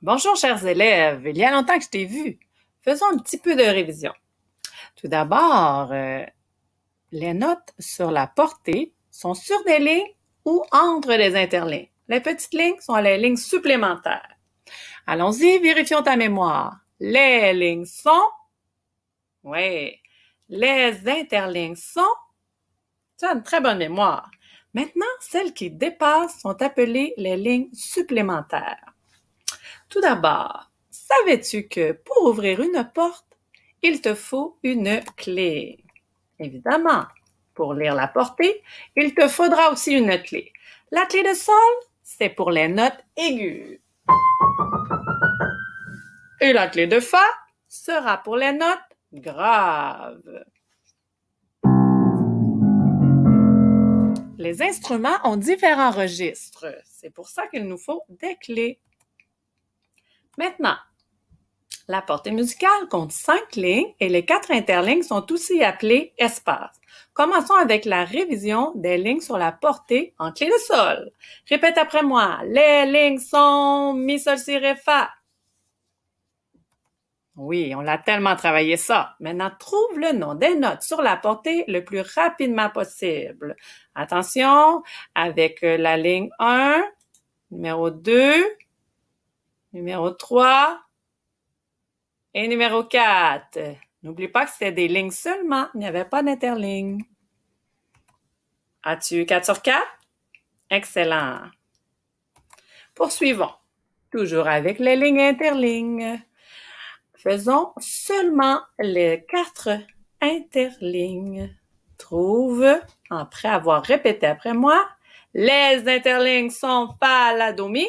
Bonjour, chers élèves. Il y a longtemps que je t'ai vu. Faisons un petit peu de révision. Tout d'abord, les notes sur la portée sont sur des lignes ou entre les interlignes. Les petites lignes sont les lignes supplémentaires. Allons-y, vérifions ta mémoire. Les lignes sont... Oui. Les interlignes sont... Tu as une très bonne mémoire. Maintenant, celles qui dépassent sont appelées les lignes supplémentaires. Tout d'abord, savais-tu que pour ouvrir une porte, il te faut une clé? Évidemment, pour lire la portée, il te faudra aussi une clé. La clé de sol, c'est pour les notes aiguës. Et la clé de fa sera pour les notes graves. Les instruments ont différents registres. C'est pour ça qu'il nous faut des clés. Maintenant, la portée musicale compte 5 lignes et les 4 interlignes sont aussi appelées espaces. Commençons avec la révision des lignes sur la portée en clé de sol. Répète après moi. Les lignes sont mi, sol, si, ré, fa. Oui, on l'a tellement travaillé ça. Maintenant, trouve le nom des notes sur la portée le plus rapidement possible. Attention, avec la ligne 1, numéro 2, numéro 3 et numéro 4. N'oublie pas que c'était des lignes seulement, il n'y avait pas d'interligne. As-tu 4 sur 4? Excellent. Poursuivons. Toujours avec les lignes interlignes. Faisons seulement les 4 interlignes. Trouve, après avoir répété après moi, les interlignes sont fa, la, do, mi.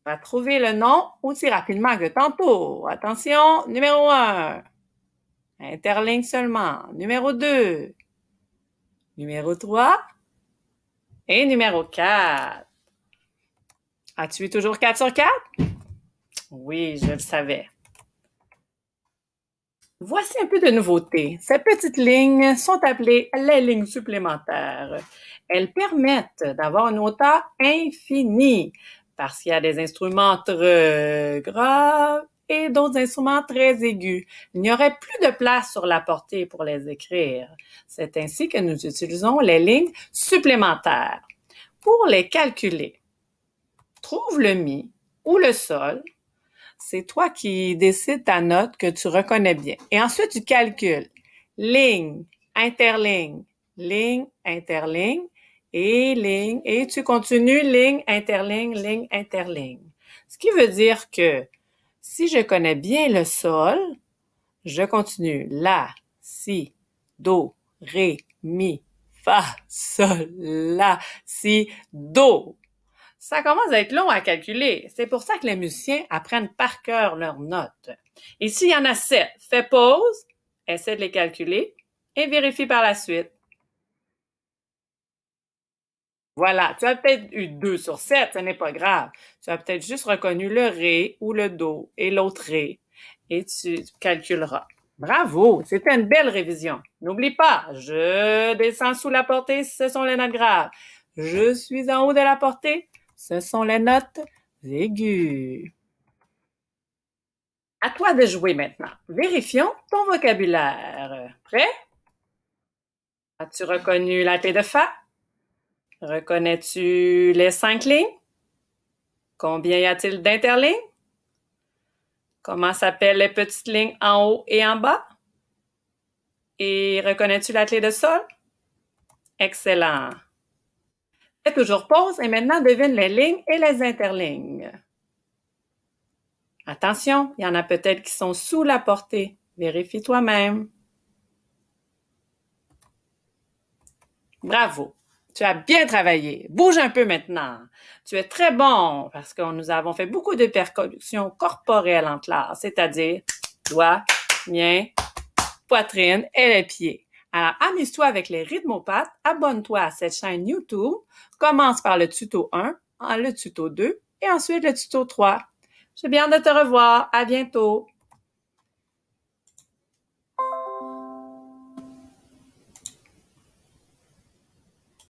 Tu vas trouver le nom aussi rapidement que tantôt. Attention, numéro 1. Interligne seulement. Numéro 2. Numéro 3. Et numéro 4. As-tu eu toujours 4 sur 4? Oui, je le savais. Voici un peu de nouveauté. Ces petites lignes sont appelées les lignes supplémentaires. Elles permettent d'avoir une hauteur infinie parce qu'il y a des instruments très graves et d'autres instruments très aigus. Il n'y aurait plus de place sur la portée pour les écrire. C'est ainsi que nous utilisons les lignes supplémentaires. Pour les calculer, trouve le mi ou le sol. C'est toi qui décides ta note que tu reconnais bien. Et ensuite, tu calcules ligne, interligne, et tu continues ligne, interligne. Ce qui veut dire que si je connais bien le sol, je continue la, si, do, ré, mi, fa, sol, la, si, do. Ça commence à être long à calculer. C'est pour ça que les musiciens apprennent par cœur leurs notes. Et s'il y en a 7, fais pause, essaie de les calculer et vérifie par la suite. Voilà, tu as peut-être eu 2 sur 7, ce n'est pas grave. Tu as peut-être juste reconnu le ré ou le do et l'autre ré et tu calculeras. Bravo, c'était une belle révision. N'oublie pas, je descends sous la portée, ce sont les notes graves. Je suis en haut de la portée, ce sont les notes aiguës. À toi de jouer maintenant. Vérifions ton vocabulaire. Prêt? As-tu reconnu la clé de fa? Reconnais-tu les 5 lignes? Combien y a-t-il d'interlignes? Comment s'appellent les petites lignes en haut et en bas? Et reconnais-tu la clé de sol? Excellent. Fais toujours pause et maintenant devine les lignes et les interlignes. Attention, il y en a peut-être qui sont sous la portée. Vérifie toi-même. Bravo, tu as bien travaillé. Bouge un peu maintenant. Tu es très bon parce que nous avons fait beaucoup de percussions corporelles en classe, c'est-à-dire doigts, mains, poitrine et les pieds. Alors, amuse-toi avec les rythmopathes, abonne-toi à cette chaîne YouTube, commence par le tuto 1, le tuto 2 et ensuite le tuto 3. J'ai bien hâte de te revoir. À bientôt.